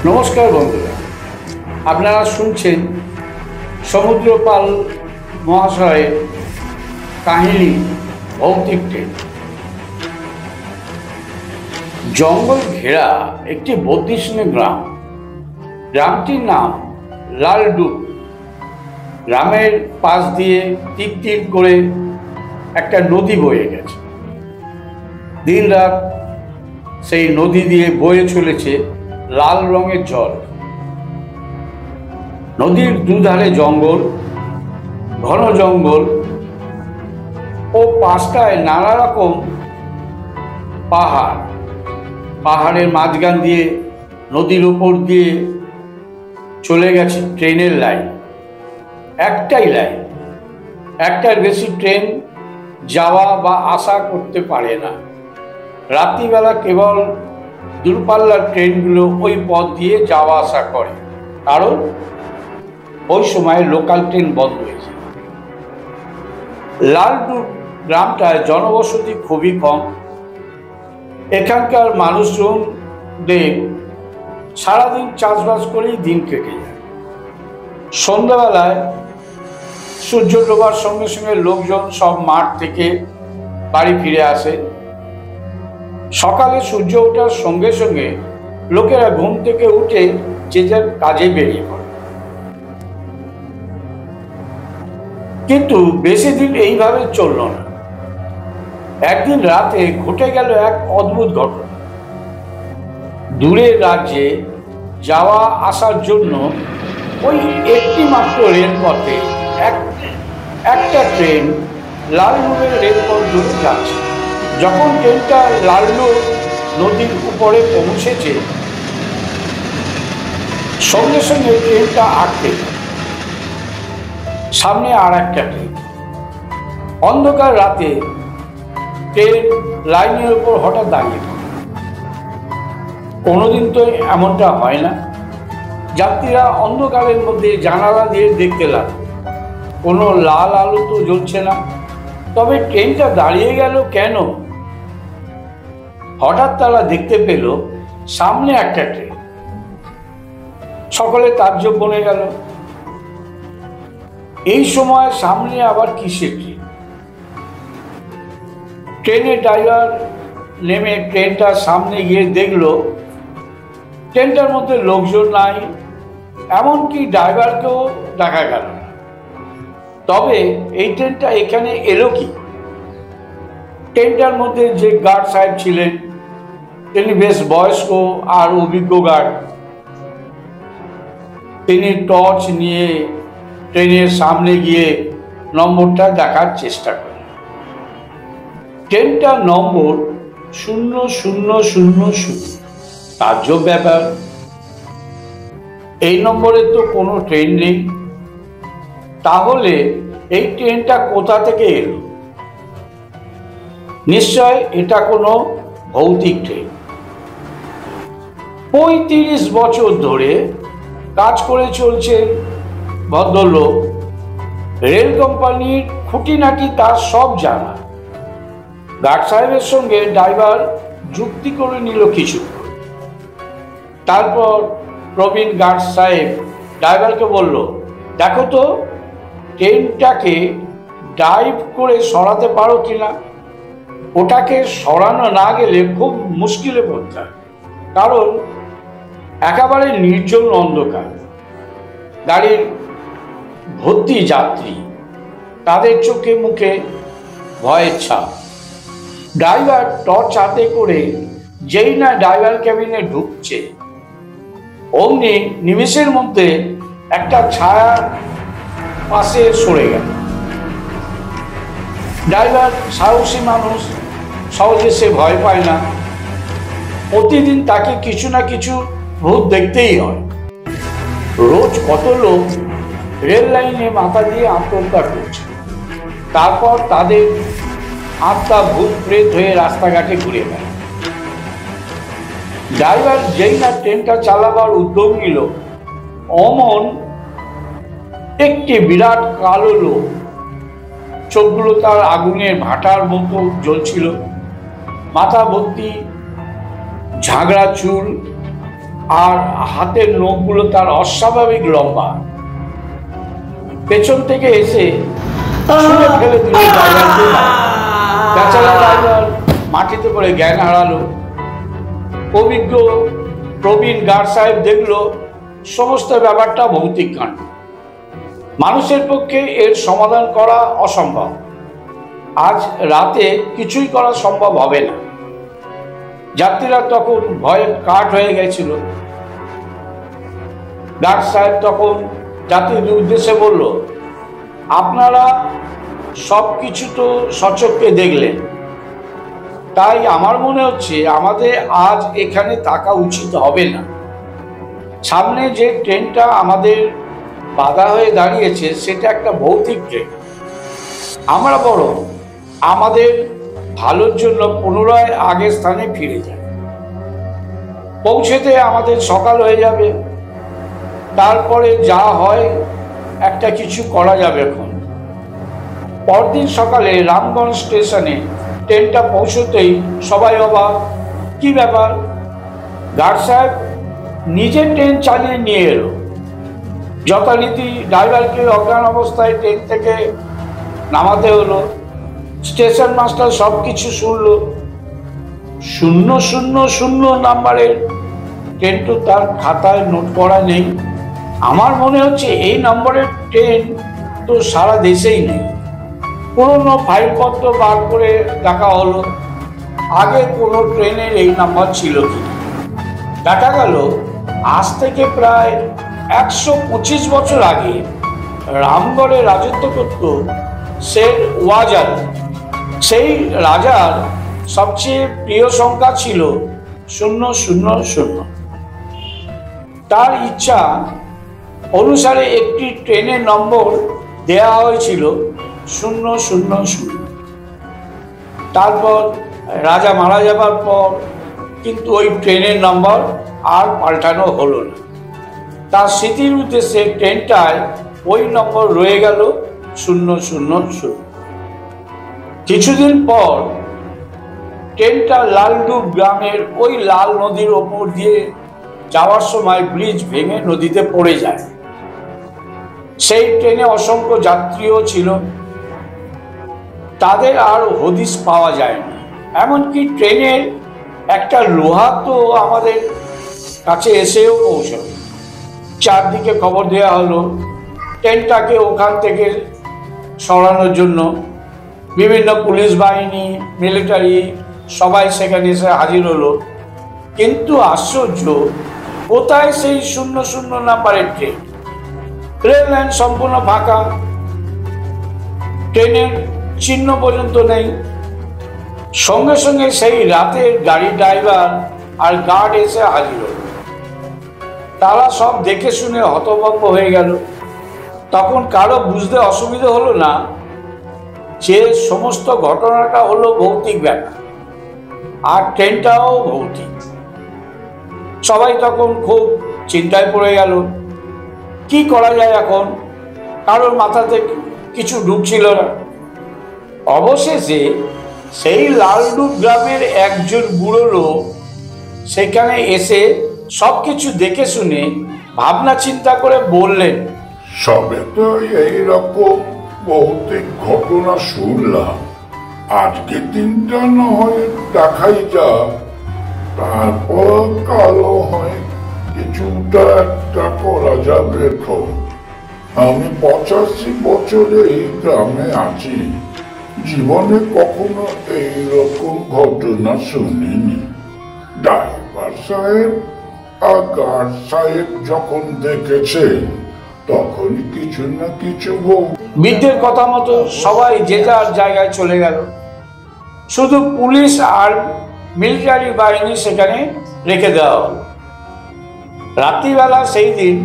নমস্কার বন্ধুরা, আপনারা শুনছেন সমুদ্রপাল মহাশয়ের কাহিনী ভৌতিক ট্রেন। জঙ্গল ঘেরা একটি বর্ধিষ্ণু গ্রাম। গ্রামটির নাম লালডুব। গ্রামের পাশ দিয়ে তীর তীর করে একটা নদী বয়ে গেছে। দিন রাত সেই নদী দিয়ে বয়ে চলেছে লাল রঙের জল। নদীর দুধারে জঙ্গল, ঘন জঙ্গল ও পাশটায় নানা রকম পাহাড়। পাহাড়ের মাঝখান দিয়ে নদীর উপর দিয়ে চলে গেছে ট্রেনের লাইন। একটাই লাইন, একটার বেশি ট্রেন যাওয়া বা আসা করতে পারে না। রাত্রিবেলা কেবল দূরপাল্লার ট্রেনগুলো ওই পথ দিয়ে যাওয়া আসা করে, কারণ ওই সময় লোকাল ট্রেন বন্ধ হয়েছে। লালডুব গ্রামটায় জনবসতি খুবই কম। এখানকার মানুষজনদের সারাদিন চাষবাস করেই দিন কেটে যায়। সন্ধ্যাবেলায় সূর্য ডোবার সঙ্গে সঙ্গে লোকজন সব মাঠ থেকে বাড়ি ফিরে আসে। সকালে সূর্য ওঠার সঙ্গে সঙ্গে লোকেরা ঘুম থেকে উঠে যে যার কাজে বেরিয়ে পড়ে। কিন্তু বেশি দিন এইভাবে চলল না। একদিন রাতে ঘটে গেল এক অদ্ভুত ঘটনা। দূরের রাজ্যে যাওয়া আসার জন্য ওই একটি মাত্র রেলপথে একটা ট্রেন লালডুবের রেলপথ ধরে যাচ্ছে। যখন ট্রেনটা লালডুব নদীর উপরে পৌঁছেছে, সঙ্গে সঙ্গে ট্রেনটা আটকে যায়। সামনে আর একটা ট্রেন। অন্ধকার রাতে ট্রেন লাইনের উপর হঠাৎ দাঁড়িয়ে পড়ে। কোনোদিন তো এমনটা হয় না। যাত্রীরা অন্ধকারের মধ্যে জানালা দিয়ে দেখতে লাগলো। কোনো লাল আলো তো জ্বলছে না, তবে ট্রেনটা দাঁড়িয়ে গেল কেন? হঠাৎ তারা দেখতে পেল সামনে একটা ট্রেন। সকলে তাজ্জব বনে গেল। এই সময় সামনে আবার কিসের ট্রেন? ট্রেনের ড্রাইভার নেমে ট্রেনটার সামনে গিয়ে দেখলো ট্রেনটার মধ্যে লোকজন নাই, এমনকি ড্রাইভারকেও দেখা গেল না। তবে এই ট্রেনটা এখানে এলো কি? ট্রেনটার মধ্যে যে গার্ড সাহেব ছিলেন, তিনি বেশ বয়স্ক আর অভিজ্ঞ গার্ড। তিনি টর্চ নিয়ে ট্রেনের সামনে গিয়ে নম্বরটা দেখার চেষ্টা করেন। ট্রেনটার নম্বর 0000। তাজ্জব ব্যাপার, এই নম্বরে তো কোনো ট্রেন নেই। তাহলে এই ট্রেনটা কোথা থেকে এলো? নিশ্চয় এটা কোনো ভৌতিক ট্রেন। 35 বছর ধরে কাজ করে চলছে ভদ্রলোক। রেল কোম্পানির খুঁটিনাটি তার সব জানা। গার্ড সাহেবের সঙ্গে ড্রাইভার যুক্তি করে নিল কিছু। তারপর প্রবীণ গার্ড সাহেব ড্রাইভারকে বলল, দেখো তো ট্রেনটাকে ড্রাইভ করে সরাতে পারো কিনা। ওটাকে সরানো না গেলে খুব মুশকিলে পড়তে হয়, কারণ একেবারে নির্জন অন্ধকার। গাড়ির ভর্তি যাত্রী, তাদের চোখে মুখে ভয়ের ছাপ। ড্রাইভার টর্চ হাতে করে যেই না ড্রাইভার ক্যাবিনে ঢুকছে, অমনি নিমেষের মধ্যে একটা ছায়া পাশে সরে গেল। ড্রাইভার সাহসী মানুষ, সহজে সে ভয় পায় না। প্রতিদিন তাকে কিছু না কিছু ভূত দেখতেই হয়। রোজ কত লোক রেল লাইনে মাথা দিয়ে আত্মহত্যা করছে। তারপর তাদের আত্মা ভূত প্রেত হয়ে রাস্তাঘাটে ঘুরে বেড়ায়। ড্রাইভার যেই না ট্রেনটা চালাবার উদ্যোগ নিল, অমন একটি বিরাট কালো লোক, চোখগুলো তার আগুনের ভাটার মতো জ্বলছিল, মাথা ভর্তি ঝাগড়া চুল, আর হাতের নখগুলো তার অস্বাভাবিক লম্বা। পেছন থেকে এসে ছুঁড়ে ফেলে দিল ড্রাইভারকে। বেচারা ড্রাইভার মাটিতে পড়ে জ্ঞান হারালো। অভিজ্ঞ প্রবীণ গার্ড সাহেব দেখলো সমস্ত ব্যাপারটা ভৌতিক কাণ্ড, মানুষের পক্ষে এর সমাধান করা অসম্ভব। আজ রাতে কিছুই করা সম্ভব হবে না। যাত্রীরা তখন ভয়ে কাঠ হয়ে গেছিল। গার্ড সাহেব তখন যাত্রীদের উদ্দেশ্যে বলল, আপনারা সব কিছু তো সচক্ষে দেখলেন, তাই আমার মনে হচ্ছে আমাদের আজ এখানে থাকা উচিত হবে না। সামনে যে ট্রেনটা আমাদের বাধা হয়ে দাঁড়িয়েছে সেটা একটা ভৌতিক ট্রেন। আমরা বরং আমাদের ভালোর জন্য পুনরায় আগের স্থানে ফিরে যাই। পৌঁছেতে আমাদের সকাল হয়ে যাবে, তারপরে যা হয় একটা কিছু করা যাবে। এখন পরদিন সকালে রামগঞ্জ স্টেশনে ট্রেনটা পৌঁছতেই সবাই অবাক, কি ব্যাপার? গার্ড সাহেব নিজে ট্রেন চালিয়ে নিয়ে এলো। যথারীতি ড্রাইভারকে অজ্ঞান অবস্থায় ট্রেন থেকে নামাতে হলো। স্টেশন মাস্টার সব কিছু শুনল। 000 নাম্বারের ট্রেন তো তার খাতায় নোট করা নেই। আমার মনে হচ্ছে এই নম্বরের ট্রেন তো সারা দেশেই নেই। পুরনো ফাইলপত্র বার করে দেখা হলো আগে কোনো ট্রেনের এই নাম্বার ছিল কি। দেখা গেল আজ থেকে প্রায় 125 বছর আগে রামগড়ে রাজত্ব করত শের ওয়াজার। সেই রাজার সবচেয়ে প্রিয় সংখ্যা ছিল 000। তার ইচ্ছা অনুসারে একটি ট্রেনের নম্বর দেয়া হয়েছিল 000। তারপর রাজা মারা যাবার পর কিন্তু ওই ট্রেনের নম্বর আর পাল্টানো হলো না। তার স্মৃতির উদ্দেশ্যে ট্রেনটায় ওই নম্বর রয়ে গেল 000। কিছুদিন পর ট্রেনটা লালডুব গ্রামের ওই লাল নদীর ওপর দিয়ে যাওয়ার সময় ব্রিজ ভেঙে নদীতে পড়ে যায়। সেই ট্রেনে অসংখ্য যাত্রীও ছিল, তাদের আর হদিস পাওয়া যায়নি। এমনকি ট্রেনের একটা লোহা তো আমাদের কাছে এসেও পৌঁছল। চারদিকে খবর দেওয়া হলো ট্রেনটাকে ওখান থেকে সরানোর জন্য। বিভিন্ন পুলিশ বাহিনী, মিলিটারি সবাই সেখানে এসে হাজির হলো। কিন্তু আশ্চর্য, কোথায় সেই 000 নাম্বারের ট্রেন? রেল লাইন সম্পূর্ণ ফাঁকা, ট্রেনের চিহ্ন পর্যন্ত নেই। সঙ্গে সঙ্গে সেই রাতের গাড়ি ড্রাইভার আর গার্ড এসে হাজির হলো। তারা সব দেখে শুনে হতভম্ব হয়ে গেল। তখন কারো বুঝতে অসুবিধা হলো না যে সমস্ত ঘটনাটা হলো ভৌতিক ব্যাপার, আর ট্রেনটাও ভৌতিক। সবাই তখন খুব চিন্তায় পড়ে গেল, কি করা যায় এখন? কারোর মাথাতে কিছু ঢুকছিল না। অবশেষে সেই লালডুব গ্রামের একজন বুড়ো লোক সেখানে এসে সবকিছু দেখে শুনে ভাবনা চিন্তা করে বললেন, সবে তো এইরকম ভৌতিক ঘটনা শুনলাম, আজকে দিনটা না হয় দেখাই যাক, তারপর কালো হয় কিছুটা একটা করা যাবে। তো আমি 85 বছরে এই গ্রামে আছি, জীবনে কখনো এইরকম ঘটনা শুনিনি। ড্রাইভার সাহেব আর গার্ড সাহেব যখন দেখেছেন তখন কিছু না কিছু বৃদ্ধের কথা মতো সবাই যে যার জায়গায় চলে গেল। শুধু পুলিশ আর মিলিটারি বাহিনী সেখানে রেখে দেওয়া হলো। রাত্রিবেলা সেই দিন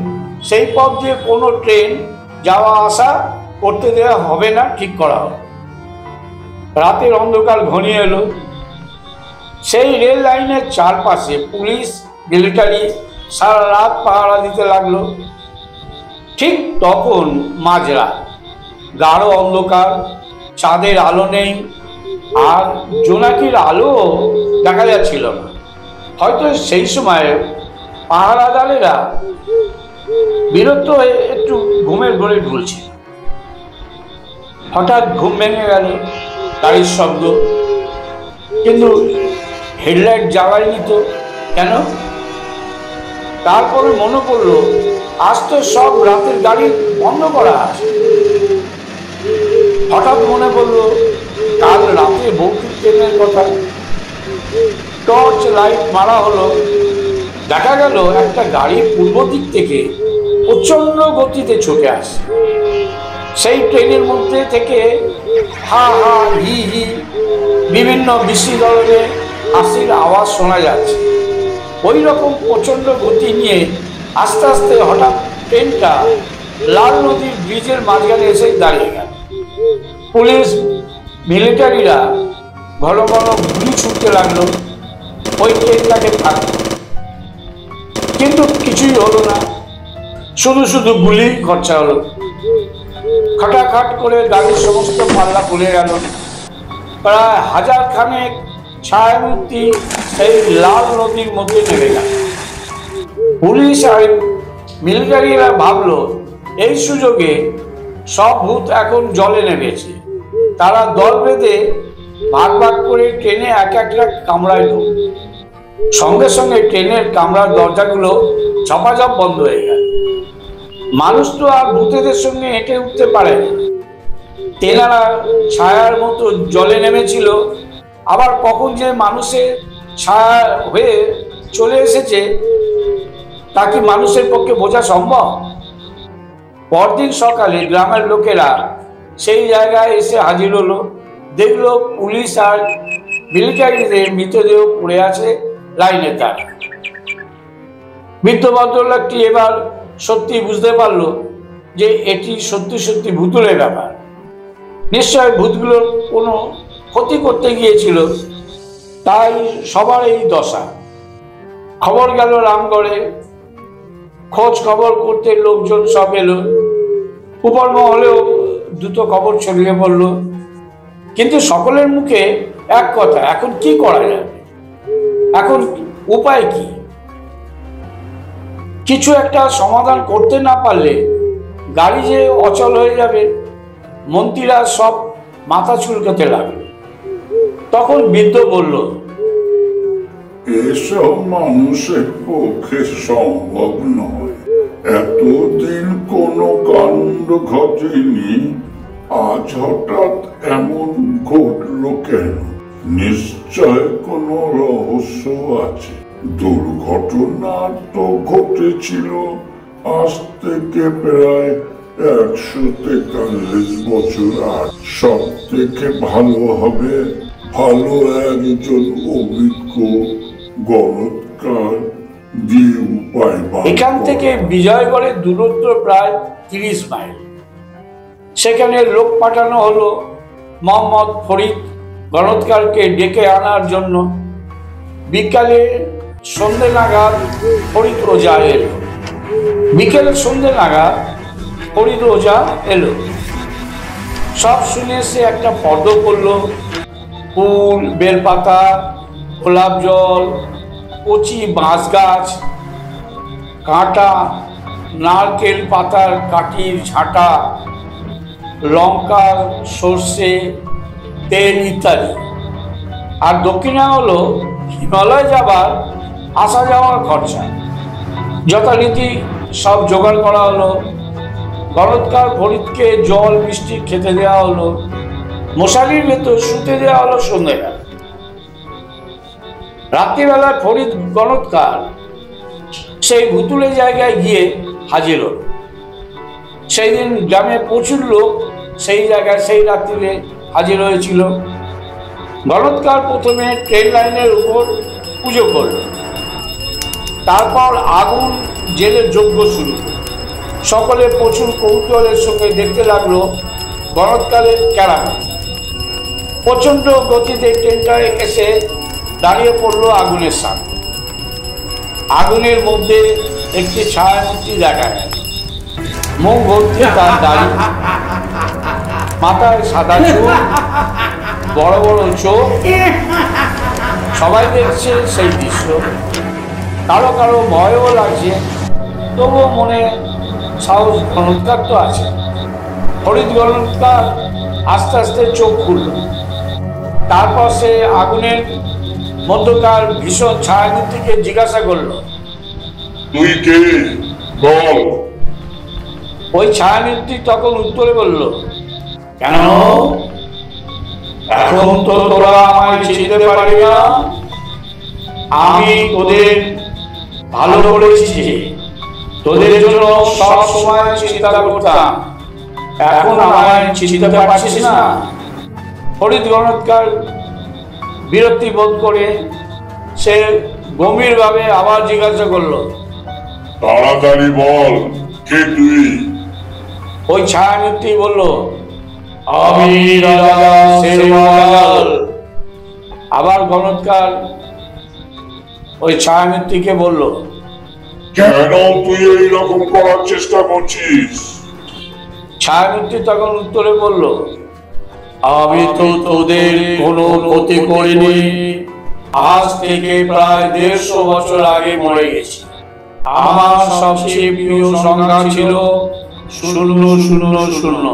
সেই পথ দিয়ে কোনো ট্রেন যাওয়া আসা করতে দেওয়া হবে না ঠিক করা হলো। রাতের অন্ধকার ঘনিয়ে এলো। সেই রেল লাইনের চারপাশে পুলিশ মিলিটারি সারা রাত পাহারা দিতে লাগলো। ঠিক তখন মাঝরাত, গাঢ় অন্ধকার, চাঁদের আলো নেই, আর জোনাকির আলো দেখা যাচ্ছিল না। হয়তো সেই সময় পাহারাদারেরা বিরক্ত হয়ে একটু ঘুমের ঘোরে ঢুলছে। হঠাৎ ঘুম ভেঙে গেল গাড়ির শব্দ, কিন্তু হেডলাইট জ্বালায়নি তো কেন? তারপরে মনে পড়লো আজ তো সব রাতের গাড়ি বন্ধ করা আছে। হঠাৎ মনে পড়লো কাল রাতে ভৌতিক ট্রেনের কথা। টর্চ লাইট মারা হলো, দেখা গেল একটা গাড়ি পূর্ব দিক থেকে প্রচন্ড গতিতে ছুটে আসে। সেই ট্রেনের মধ্যে থেকে হা হা হি হি বিভিন্ন বিশি ধরনের হাসির আওয়াজ শোনা যাচ্ছে। ওই রকম প্রচন্ড গতি নিয়ে আস্তে আস্তে হঠাৎ ট্রেনটা লাল নদীর ব্রিজের মাঝখানে এসে দাঁড়িয়ে গেল। পুলিশ মিলিটারিরা ঘন ঘন গুলি ছুটতে লাগলো ওই ট্রেনটাকে থাকতো, কিন্তু কিছুই হলো না, শুধু শুধু গুলি খরচা হলো। খাটাখাট করে গাড়ির সমস্ত পাল্লা খুলে গেল। প্রায় 1000 খানেক ছায়ামূর্তি সেই লাল নদীর মধ্যে নেমে গেল। পুলিশ আর মিলিটারিরা ভাবলো এই সুযোগে সব ভূত এখন জলে নেমেছে। তারা দল বেঁধে ভাগ ভাগ করে ট্রেনে এক একটা কামরায় ঢুকল। সঙ্গে সঙ্গে ট্রেনের কামরার দরজাগুলো ঝপাঝপ বন্ধ হয়ে গেল। মানুষ তো আর ভূতেদের সঙ্গে হেঁটে উঠতে পারে না। তেনারা ছায়ার মতো জলে নেমেছিল, আবার কখন যে মানুষের ছায়া হয়ে চলে এসেছে তা কি মানুষের পক্ষে বোঝা সম্ভব? পরদিন সকালে গ্রামের লোকেরা সেই জায়গায় এসে হাজির হলো। দেখলো পুলিশ আর মিলিটারিদের মৃতদেহ পড়ে আছে লাইনে তার। বৃদ্ধ ভদ্রলোকটি এবার সত্যি বুঝতে পারলো যে এটি সত্যি সত্যি ভুতুড়ে ব্যাপার। নিশ্চয় ভূতগুলোর কোনো ক্ষতি করতে গিয়েছিল, তাই সবার এই দশা। খবর গেল রামগড়ে, খোঁজ খবর করতে লোকজন সব এলো। উপর মহলেও দ্রুত খবর ছড়িয়ে পড়লো, কিন্তু সকলের মুখে এক কথা, এখন কি করা যাবে, এখন উপায় কি? কিছু একটা সমাধান করতে না পারলে গাড়ি যে অচল হয়ে যাবে। মন্ত্রীরা সব মাথা চুলকাতে লাগলো। তখন বৃদ্ধ বলল, এসব মানুষের পক্ষে সম্ভব নয়। এতদিন কোনো কাণ্ড ঘটেনি, আজ হঠাৎ এমন ঘটল কেন? নিশ্চয় কোনো রহস্য আছে। দুর্ঘটনা তো ঘটেছিল আজ থেকে প্রায় 143 বছর আগে। সব থেকে ভালো হবে ভালো একজন অভিজ্ঞ গণৎকার দিয়ে উপায়। এখান থেকে বিজয়গড়ের দূরত্ব প্রায় 30 মাইল। সেখানে লোক পাঠানো হলো মোহাম্মদ ফরিদ গণৎকারকে ডেকে আনার জন্য। বিকালে সন্ধ্যে নাগাদ ফরিদ ওঝা এলো। বিকেলে সন্ধ্যে নাগাদ ফরিদ ওঝা এলো। সব শুনে সে একটা ফর্দ করলো। ফুল, বেলপাতা, গোলাপ জল, কচি বাঁশ গাছ, কাঁটা, নারকেল পাতার কাঠির ঝাঁটা, লঙ্কা, সর্ষে, তেল ইত্যাদি। আর দক্ষিণা হলো হিমালয় যাবার আসা যাওয়ার খরচা। যথারীতি সব জোগাড় করা হলো। গণৎকার ফরিদকে জল মিষ্টি খেতে দেওয়া হলো। মশারির ভেতর শুতে দেওয়া হলো সন্ধ্যেবেলা। রাত্রিবেলায় ফরিদ গণৎকার সেই ভুতুড়ে জায়গায় গিয়ে হাজির হল। সেই দিন গ্রামে প্রচুর লোক সেই জায়গায় সেই রাত্রিরে হাজির হয়েছিল। গণৎকার প্রথমে ট্রেন লাইনের উপর পুজো করল, তারপর আগুন জেলে যজ্ঞ শুরু। সকলে প্রচুর কৌতূহলের সঙ্গে দেখতে লাগলো গণৎকারের কেরামত। প্রচন্ড গতিতে ট্রেনটায় এসে দাঁড়িয়ে পড়লো আগুনের সামনে। আগুনের মধ্যে একটি ছায়ামূর্তি দেখা গেল। মুখ ভর্তি তার দাড়ি, মাথায় সাদা চুল, বড় বড় চোখ। সবাই দেখছে সেই দৃশ্য। কারো কারো ভয়ও লাগছে, তবুও মনে সাহস গণৎকার তো আছে। ফরিদ গণৎকার আস্তে আস্তে চোখ খুলল। তারপর সে আগুনের মধ্যকার ভীষণ ছায়ামূর্তিকে জিজ্ঞাসা করল, তুই কে বল। ওই ছায়ামূর্তি তখন উত্তরে বলল, কেন, এখন তো তোরা আমায় চিনতে পারবি না? আমি তোদের ভালো করেছি, তোদের জন্য সব সময় চিন্তা করতাম, এখন আমায় চিনতে পারছিস না? ফরিদ গণৎকার বিরক্তি বোধ করে সে গম্ভীরভাবে আবার জিজ্ঞাসা করল, তাড়াতাড়ি বল, কে তুই? ওই ছায়ামূর্তি বলল, আমি রাজা শেরওয়াল। আবার গণৎকার ওই ছায়ামূর্তিকে বলল, কেন তুই এইরকম করার চেষ্টা করছিস? ছায়ামূর্তি তখন উত্তরে বলল, আমি তো তোদের কোনো ক্ষতি করিনি, আজ থেকে প্রায় 150 বছর আগে মরে গেছি। আমার সবচেয়ে প্রিয় সংখ্যা ছিল 000।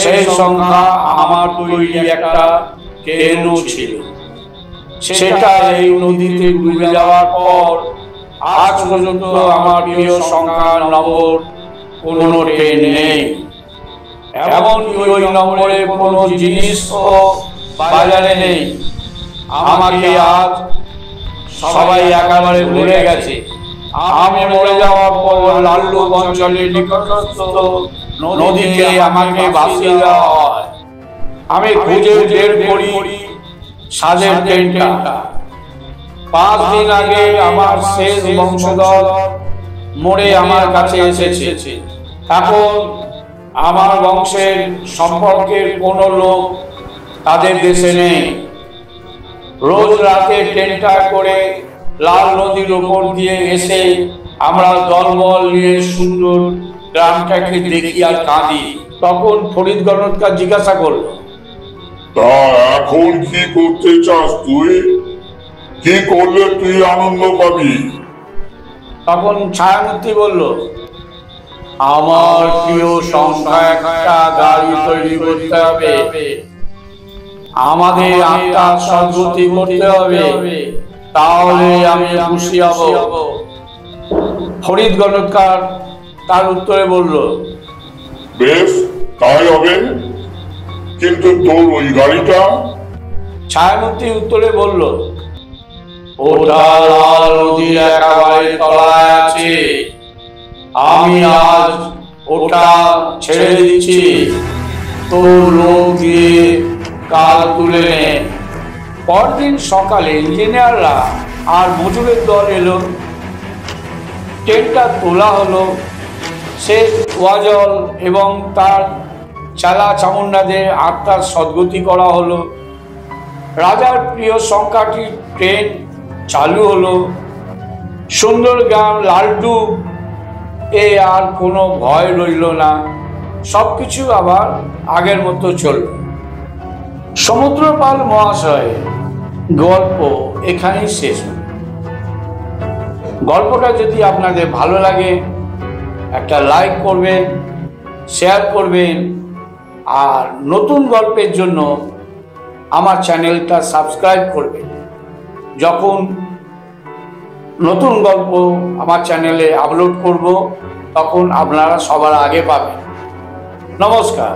সেই সংখ্যা আমার তৈরি একটা ট্রেনও ছিল। সেটা এই নদীতে ডুবে যাওয়ার পর আজ পর্যন্ত আমার প্রিয় সংখ্যার নম্বর কোনো ট্রেন নেই। এমনকি ওই নম্বরে কোনো জিনিসও বাজারে নেই। আমাকে আজ সবাই একেবারে ভুলে গেছে। আমি মরে যাওয়ার পর লাল্লু অঞ্চলের নিকটস্থ নদীতে আমাকে ভাসিয়ে দেওয়া হয়। আমি খুঁজে বের করি সাজের ট্রেনটা। 5 দিন আগে আমার শেষ বংশধর মরে আমার কাছে এসেছে। এখন আমার বংশের সম্পর্কের কোনো লোক তাদের দেশে নেই। রোজ রাতে ট্রেনটা করে লাল নদীর উপর দিয়ে এসে আমরা দলবল নিয়ে সুন্দর গ্রামটাকে দেখি আর কাঁদি। তখন ফরিদ গণৎকার জিজ্ঞাসা করল, তা এখন কি করতে চাস তুই? কি করলে তুই আনন্দ পাবি? তখন ছায়ামূর্তি বলল, আমার প্রিয় সংখ্যা একটা গাড়ি তৈরি করতে হবে, আমাদের আত্মার সদ্গতি করতে হবে, তাহলে আমি খুশি হব। ফরিদ গণৎকার তার উত্তরে বলল, বেশ, তাই হবে, কিন্তু তোর ওই গাড়িটা? ছায়ামূর্তি উত্তরে বলল, ওটা লাল নদীর একেবারে তলায় আছে, আমি আজ ওটা ছেড়ে দিচ্ছি, তোর লোক দিয়ে কাল তুলে নে। পরদিন সকালে ইঞ্জিনিয়াররা আর মজুরের দল এলো। ট্রেনটা তোলা হলো। শেখ ওয়াজল এবং তার চালা চামুন্ডাদের আত্মার সদ্গতি করা হলো। রাজার প্রিয় সংখ্যাটি ট্রেন চালু হলো। সুন্দরগ্রাম লালটু এ আর কোনো ভয় রইল না। সবকিছু আবার আগের মতো চলল। সমুদ্রপাল মহাশয় গল্প এখানেই শেষ হল। গল্পটা যদি আপনাদের ভালো লাগে একটা লাইক করবেন, শেয়ার করবেন, আর নতুন গল্পের জন্য আমার চ্যানেলটা সাবস্ক্রাইব করবেন। যখন নতুন গল্প আমার চ্যানেলে আপলোড করব তখন আপনারা সবার আগে পাবেন। নমস্কার।